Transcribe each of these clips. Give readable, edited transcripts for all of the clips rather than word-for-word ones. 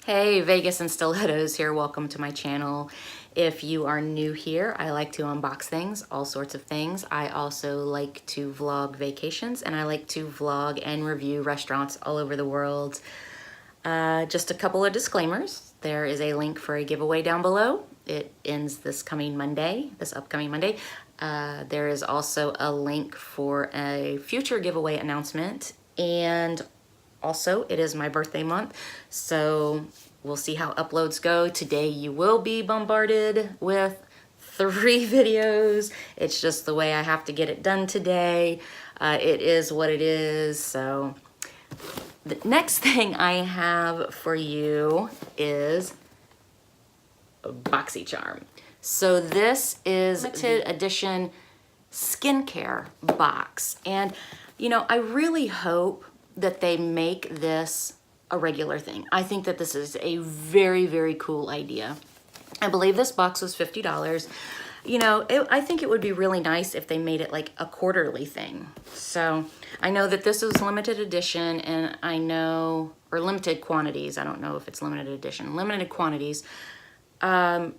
Hey, Vegas and Stilettos here. Welcome to my channel. If you are new here, I like to unbox things, all sorts of things. I also like to vlog vacations, and I like to vlog and review restaurants all over the world. Just a couple of disclaimers. There is a link for a giveaway down below. It ends this upcoming Monday. There is also a link for a future giveaway announcement, and also, it is my birthday month, so we'll see how uploads go. Today you will be bombarded with 3 videos. It's just the way I have to get it done today. It is what it is. So the next thing I have for you is Boxycharm. So this is limited edition skincare box. And you know, I really hope that they make this a regular thing. I think that this is a very, very cool idea. I believe this box was $50. You know, I think it would be really nice if they made it like a quarterly thing. So I know that this is limited edition, and I know, or limited quantities. I don't know if it's limited edition, limited quantities. And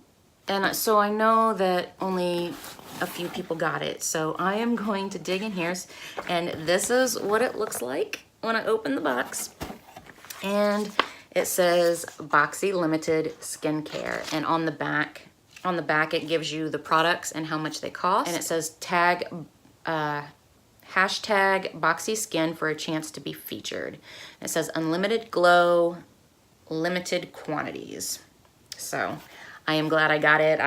so I know that only a few people got it. So I am going to dig in here, and this is what it looks like when I open the box. And it says Boxylimited skincare, and on the back it gives you the products and how much they cost, and it says hashtag Boxy Skin for a chance to be featured. It says unlimited glow, limited quantities. So I am glad I got it.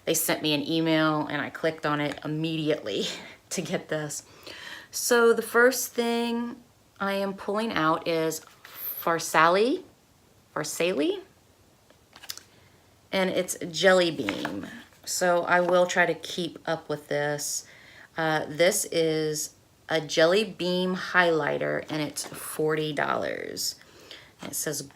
They sent me an email and I clicked on it immediately to get this. So the first thing I am pulling out is Farsali, and it's Jelly Beam. So I will try to keep up with this. This is a Jelly Beam highlighter, and it's $40. And it says,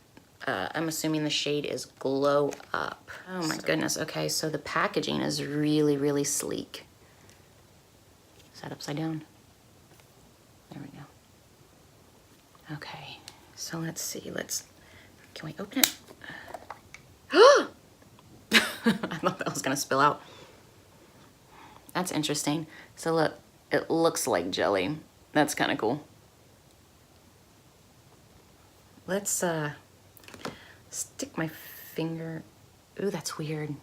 I'm assuming the shade is Glow Up. Oh my goodness. Okay, so the packaging is really, really sleek. Is that upside down? There we go. Okay, so let's see. Can we open it? I thought that was gonna spill out. That's interesting. So look, it looks like jelly. That's kind of cool. Let's stick my finger. Ooh, that's weird.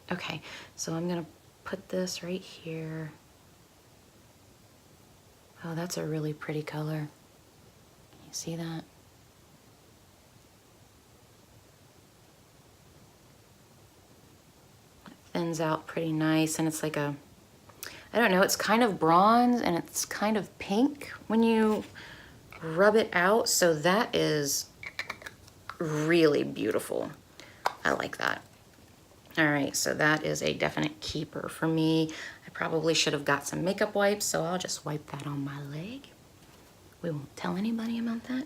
Okay, so I'm gonna put this right here. Oh, that's a really pretty color. You see that? It thins out pretty nice, and it's like a, I don't know, it's kind of bronze and it's kind of pink when you rub it out. So that is really beautiful. I like that. All right, so that is a definite keeper for me. I probably should have got some makeup wipes, so I'll just wipe that on my leg. We won't tell anybody about that.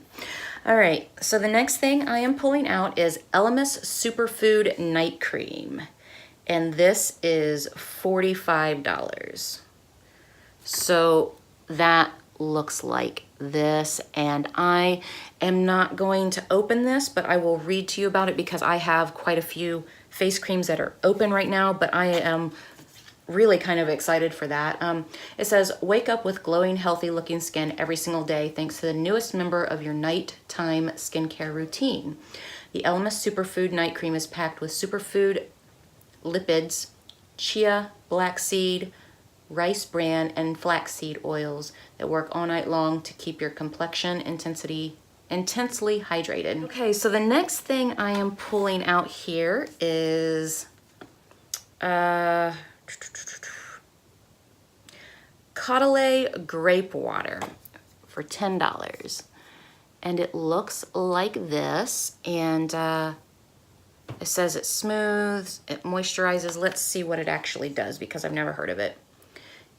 All right, so the next thing I am pulling out is Elemis Superfood Night Cream. And this is $45. So that looks like this, and I am not going to open this, but I will read to you about it because I have quite a few face creams that are open right now, but I am really kind of excited for that. It says, wake up with glowing, healthy looking skin every single day thanks to the newest member of your nighttime skincare routine. The Elemis Superfood Night Cream is packed with superfood lipids, chia, black seed, rice bran, and flaxseed oils that work all night long to keep your complexion intensely hydrated. Okay, so the next thing I am pulling out here is Caudalie grape water for $10, and it looks like this, and it says it smooths, it moisturizes. Let's see what it actually does because I've never heard of it.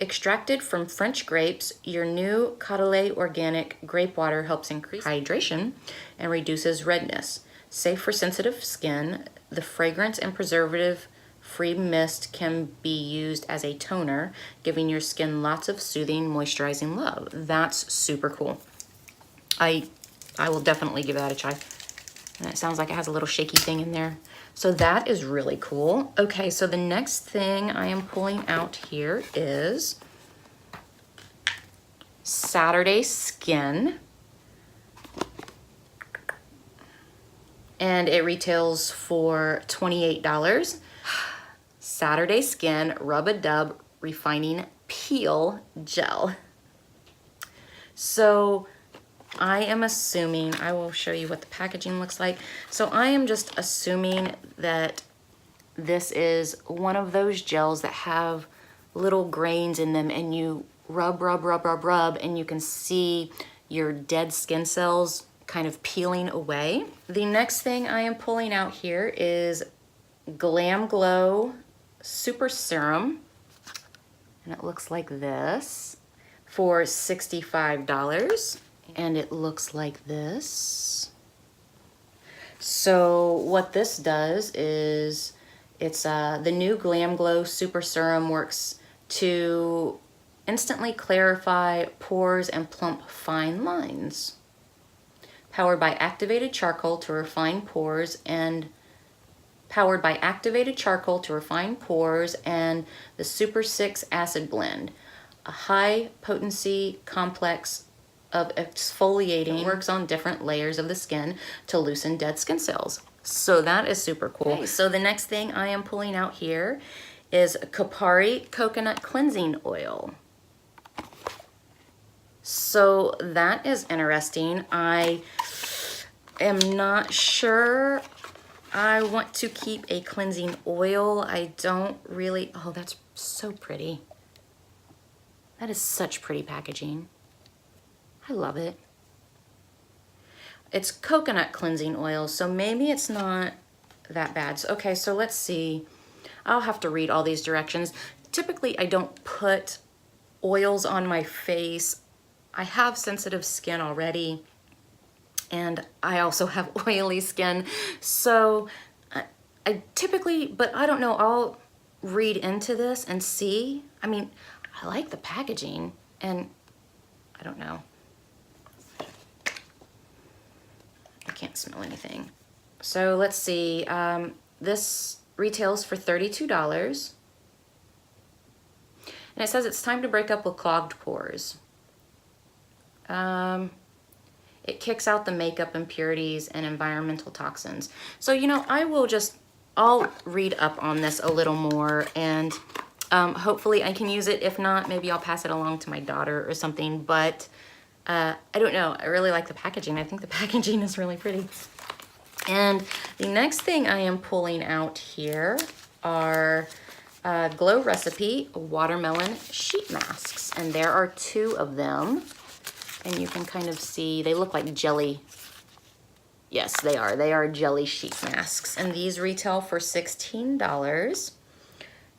Extracted from French grapes, your new Caudalie organic grape water helps increase hydration and reduces redness. Safe for sensitive skin, the fragrance and preservative-free mist can be used as a toner, giving your skin lots of soothing, moisturizing love. That's super cool. I will definitely give that a try. And it sounds like it has a little shaky thing in there. So that is really cool. Okay, so the next thing I am pulling out here is Saturday Skin. And it retails for $28. Saturday Skin Rub-a-Dub Refining Peel Gel. So I am assuming, I will show you what the packaging looks like. So I am just assuming that this is one of those gels that have little grains in them, and you rub, and you can see your dead skin cells kind of peeling away. The next thing I am pulling out here is Glam Glow Super Serum, and it looks like this for $65. And it looks like this. So what this does is it's the new Glam Glow Super Serum works to instantly clarify pores and plump fine lines. Powered by activated charcoal to refine pores and the Super 6 acid blend, a high potency complex of exfoliating. It works on different layers of the skin to loosen dead skin cells. So that is super cool. Okay, so the next thing I am pulling out here is Kopari Coconut Cleansing Oil. So that is interesting. I am not sure I want to keep a cleansing oil. I don't really, oh, that's so pretty. That is such pretty packaging. I love it. It's coconut cleansing oil, so maybe it's not that bad. So, okay, so let's see. I'll have to read all these directions. Typically, I don't put oils on my face. I have sensitive skin already, and I also have oily skin. So I typically, but I don't know, I'll read into this and see. I mean, I like the packaging, and I don't know. I can't smell anything. So let's see, this retails for $32. And it says it's time to break up with clogged pores. It kicks out the makeup impurities and environmental toxins. So, you know, I'll read up on this a little more, and hopefully I can use it. If not, maybe I'll pass it along to my daughter or something, but I don't know. I really like the packaging. I think the packaging is really pretty. And the next thing I am pulling out here are Glow Recipe Watermelon Sheet Masks. And there are 2 of them. And you can kind of see, they look like jelly. Yes, they are. They are jelly sheet masks. And these retail for $16.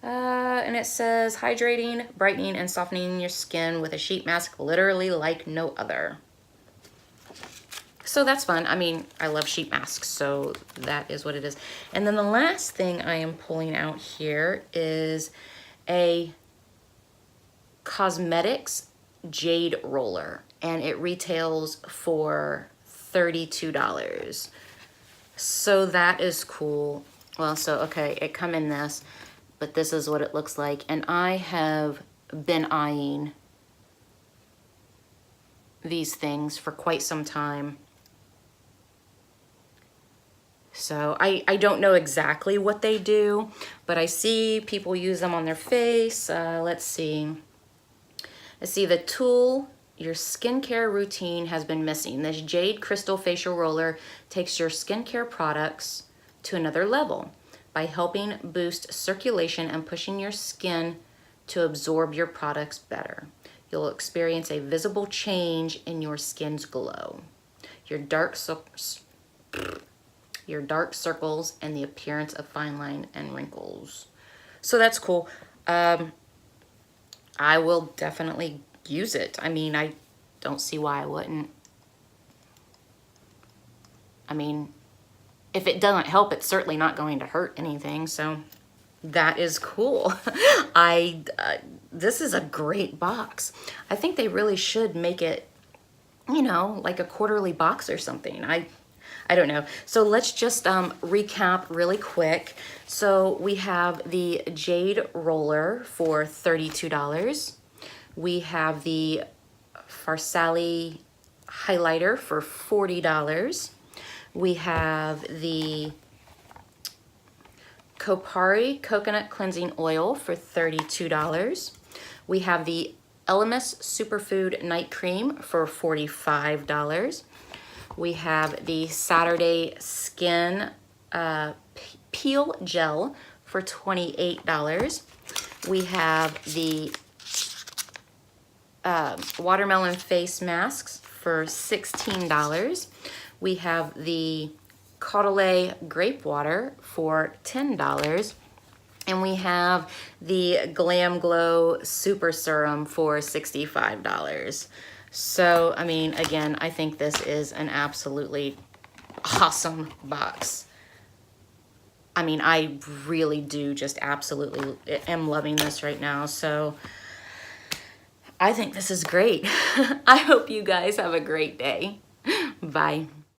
And it says, hydrating, brightening, and softening your skin with a sheet mask literally like no other. So that's fun. I mean, I love sheet masks, so that is what it is. And then the last thing I am pulling out here is a cosmetics jade roller, and it retails for $32. So that is cool. Well, so, okay, it come in this, but this is what it looks like. And I have been eyeing these things for quite some time. So I don't know exactly what they do, but I see people use them on their face. Let's see. The tool your skincare routine has been missing. This Jade Crystal Facial Roller takes your skincare products to another level by helping boost circulation and pushing your skin to absorb your products better. You'll experience a visible change in your skin's glow, your dark circles, and the appearance of fine line and wrinkles. So that's cool. I will definitely use it. I mean, I don't see why I wouldn't. I mean, if it doesn't help, it's certainly not going to hurt anything. So that is cool. This is a great box. I think they really should make it, you know, like a quarterly box or something. I I don't know. So let's just recap really quick. So we have the Jade Roller for $32. We have the Farsali Highlighter for $40. We have the Kopari Coconut Cleansing Oil for $32. We have the Elemis Superfood Night Cream for $45. We have the Saturday Skin Peel Gel for $28. We have the Watermelon Face Masks for $16. We have the Caudalie Grape Water for $10. And we have the Glam Glow Super Serum for $65. So, I mean, again, I think this is an absolutely awesome box. I mean, I really do just absolutely am loving this right now. So, I think this is great. I hope you guys have a great day. Bye.